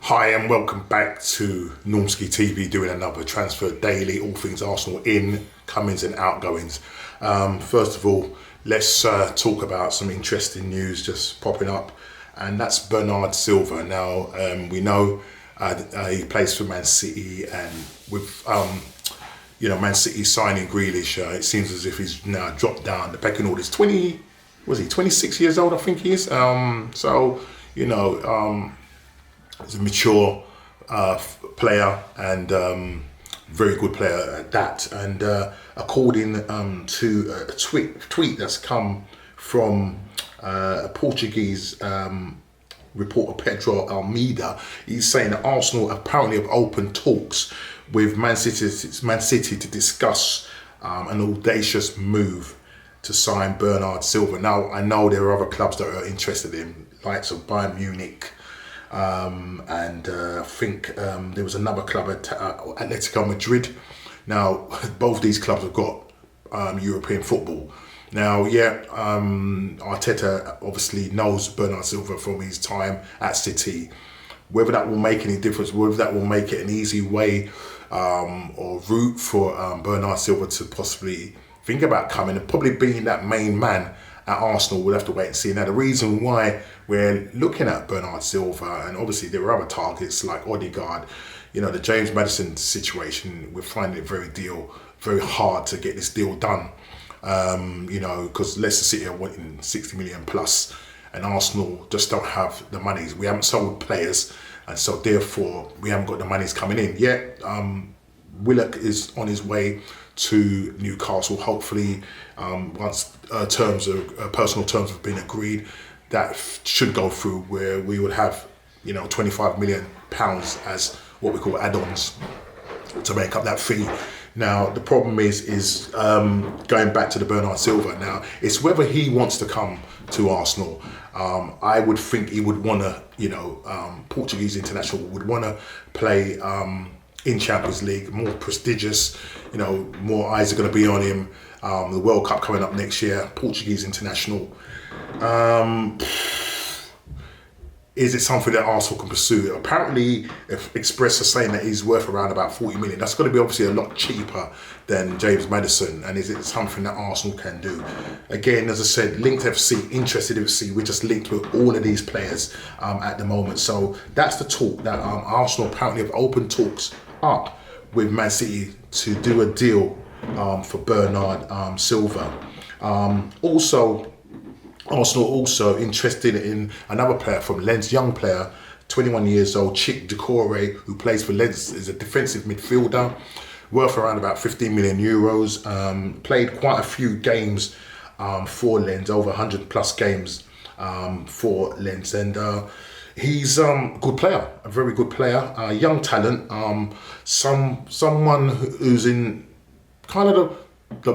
Hi and welcome back to Normski TV, doing another transfer daily, all things Arsenal incomings and outgoings. First of all, let's talk about some interesting news just popping up, and that's Bernado Silva. Now, we know he plays for Man City, and with Man City signing Grealish, it seems as if he's now dropped down the pecking order. He's 26 years old, I think he is. He's a mature player and very good player at that. And according to a tweet that's come from a Portuguese reporter, Pedro Almeida, he's saying that Arsenal apparently have opened talks with Man City to discuss an audacious move to sign Bernado Silva. Now, I know there are other clubs that are interested in, likes of Bayern Munich, and I think there was another club at Atletico Madrid. Now, both these clubs have got European football. Now, Arteta obviously knows Bernado Silva from his time at City. Whether that will make any difference, whether that will make it an easy way or route for Bernado Silva to possibly think about coming and probably being that main man at Arsenal, we'll have to wait and see. Now, the reason why we're looking at Bernado Silva, and obviously there are other targets like Odegaard, the James Maddison situation, we're finding it very hard to get this deal done. Because Leicester City are wanting 60 million plus, and Arsenal just don't have the monies. We haven't sold players, and so therefore we haven't got the monies coming in yet. Willock is on his way to Newcastle. Hopefully, once personal terms have been agreed, that should go through, where we would have, 25 million pounds as what we call add-ons to make up that fee. Now, the problem is going back to the Bernado Silva. Now, it's whether he wants to come to Arsenal. I would think he would want to, Portuguese international would want to play in Champions League, more prestigious, more eyes are going to be on him. The World Cup coming up next year, Portuguese international. Is it something that Arsenal can pursue? Apparently, if Express are saying that he's worth around about 40 million. That's going to be obviously a lot cheaper than James Maddison. And is it something that Arsenal can do? Again, as I said, linked FC, interested FC. We're just linked with all of these players at the moment. So that's the talk that Arsenal apparently have opened talks up with Man City to do a deal for Bernado Silva. Arsenal also interested in another player from Lens, young player, 21 years old, Chick Decore, who plays for Lens, is a defensive midfielder, worth around about 15 million euros. Played quite a few games for Lens, over 100 plus games for Lens, and he's a good player, a very good player, young talent, someone who's in kind of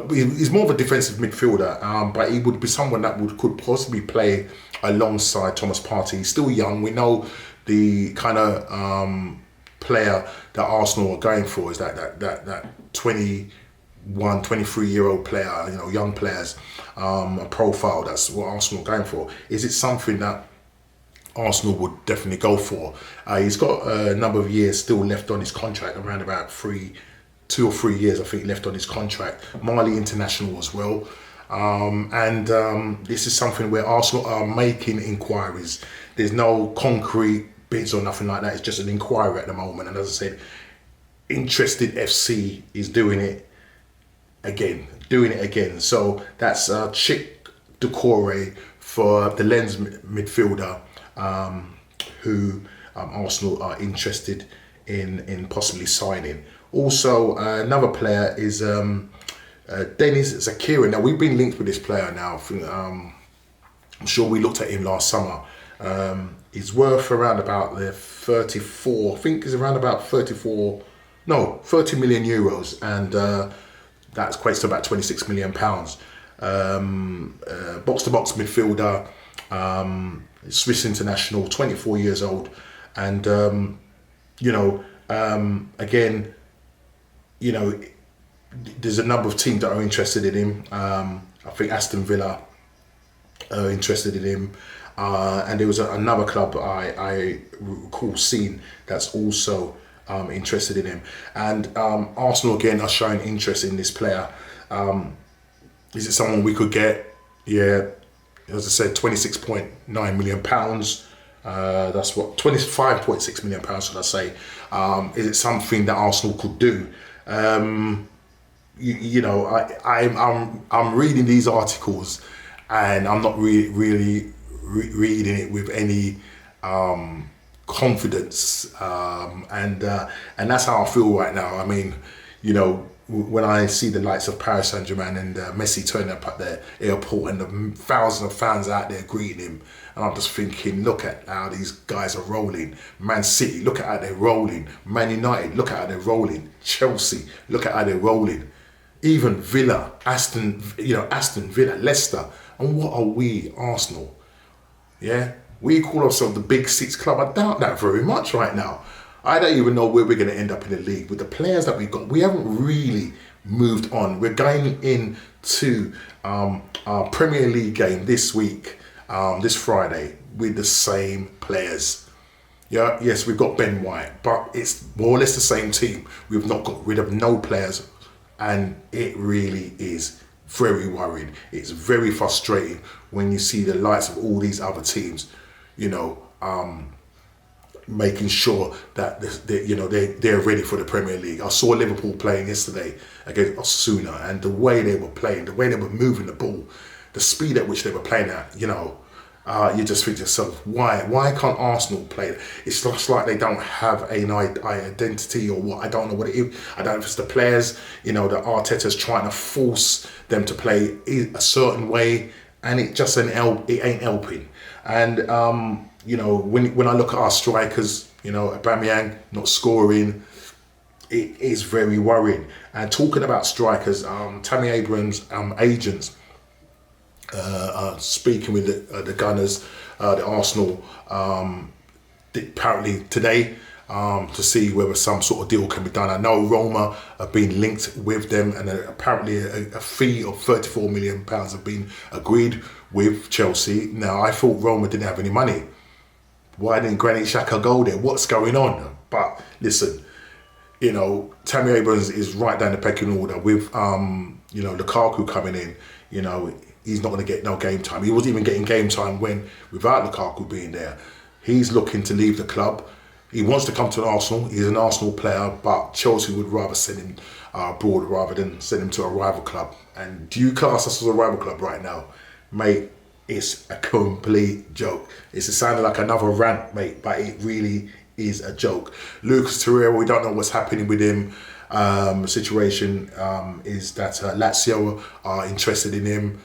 he's more of a defensive midfielder, but he would be someone that could possibly play alongside Thomas Partey. He's still young. We know the kind of player that Arsenal are going for is that 21, 23-year-old player, young players, a profile. That's what Arsenal are going for. Is it something that Arsenal would definitely go for? He's got a number of years still left on his contract, around about 2 or 3 years, I think, left on his contract. Mali international as well. This is something where Arsenal are making inquiries. There's no concrete bids or nothing like that. It's just an inquiry at the moment. And as I said, Interested FC is doing it again. So that's Chick Decore for the Lens midfielder, who Arsenal are interested in possibly signing. Also, another player is Denis Zakaria. Now, we've been linked with this player now. I'm sure we looked at him last summer. He's worth around about the 34, I think he's around about 30 million euros. And that equates to about 26 million pounds. Box-to-box midfielder, Swiss international, 24 years old. And, again, there's a number of teams that are interested in him. I think Aston Villa are interested in him. And there was another club I recall seeing that's also interested in him. And Arsenal again are showing interest in this player. Is it someone we could get? Yeah, as I said, £26.9 million. That's what, £25.6 million, should I say? Is it something that Arsenal could do? You know, I'm reading these articles, and I'm not really reading it with any confidence, and that's how I feel right now. I mean, you know, when I see the likes of Paris Saint-Germain and Messi turning up at the airport and the thousands of fans out there greeting him, and I'm just thinking, look at how these guys are rolling. Man City, look at how they're rolling. Man United, look at how they're rolling. Chelsea, look at how they're rolling. Even Villa, Aston Villa, Leicester. And what are we, Arsenal? Yeah? We call ourselves the Big Six club. I doubt that very much right now. I don't even know where we're going to end up in the league with the players that we've got. We haven't really moved on. We're going into our Premier League game this week, this Friday, with the same players. Yeah, yes, we've got Ben White, but it's more or less the same team. We've not got rid of no players, and it really is very worrying. It's very frustrating when you see the likes of all these other teams, you know, making sure that they're ready for the Premier League. I saw Liverpool playing yesterday against Osasuna, and the way they were playing, the way they were moving the ball, the speed at which they were playing at, you know, you just think to yourself, why can't Arsenal play? It's just like they don't have an identity or what. I don't know what it is. I don't know if it's the players, you know, that Arteta's trying to force them to play a certain way, and it just it ain't helping. And you know, when I look at our strikers, you know, Aubameyang not scoring, it is very worrying. And talking about strikers, Tammy Abrams' agents speaking with the Gunners, the Arsenal, apparently today, to see whether some sort of deal can be done. I know Roma have been linked with them, and apparently a fee of £34 million have been agreed with Chelsea. Now, I thought Roma didn't have any money. Why didn't Granit Xhaka go there? What's going on? But listen, you know, Tammy Abrams is right down the pecking order with, you know, Lukaku coming in. You know, he's not going to get no game time. He wasn't even getting game time without Lukaku being there. He's looking to leave the club. He wants to come to Arsenal. He's an Arsenal player, but Chelsea would rather send him abroad rather than send him to a rival club. And do you class us as a rival club right now? Mate, it's a complete joke. It's sounding like another rant, mate, but it really is a joke. Lucas Torreira, we don't know what's happening with him. The situation is that Lazio are interested in him.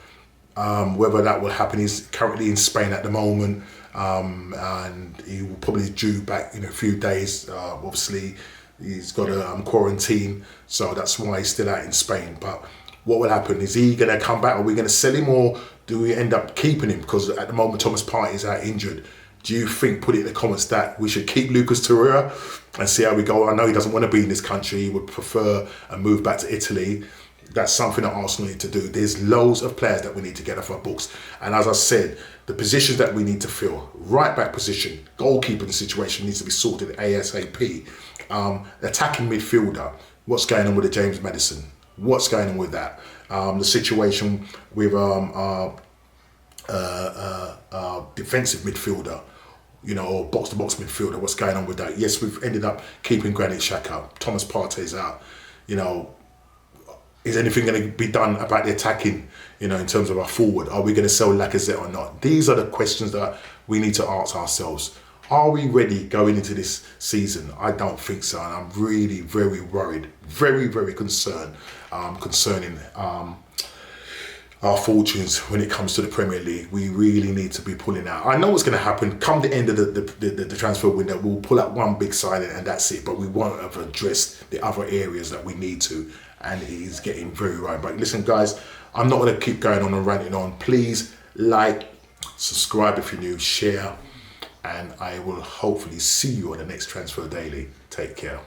Whether that will happen, he's currently in Spain at the moment, and he will probably due back in a few days. Obviously, he's got a quarantine, so that's why he's still out in Spain. But what will happen? Is he going to come back? Are we going to sell him, or do we end up keeping him? Because at the moment, Thomas Partey is out injured. Do you think, put it in the comments, that we should keep Lucas Torreira and see how we go? I know he doesn't want to be in this country. He would prefer a move back to Italy. That's something that Arsenal need to do. There's loads of players that we need to get off our books. And as I said, the positions that we need to fill, right back position, goalkeeping situation needs to be sorted ASAP. Attacking midfielder, what's going on with the James Maddison? What's going on with that? The situation with defensive midfielder, you know, or box-to-box midfielder, what's going on with that? Yes, we've ended up keeping Granit Xhaka. Thomas Partey's out. You know, is anything going to be done about the attacking, you know, in terms of our forward? Are we going to sell Lacazette or not? These are the questions that we need to ask ourselves. Are we ready going into this season? I don't think so, and I'm really very worried, very concerned concerning our fortunes when it comes to the Premier League. We really need to be pulling out. I know what's going to happen. Come the end of the transfer window, we'll pull out one big signing and that's it, but we won't have addressed the other areas that we need to, and it is getting very right. But listen, guys, I'm not going to keep going on and ranting on. Please like, subscribe if you're new, share, and I will hopefully see you on the next Transfer Daily. Take care.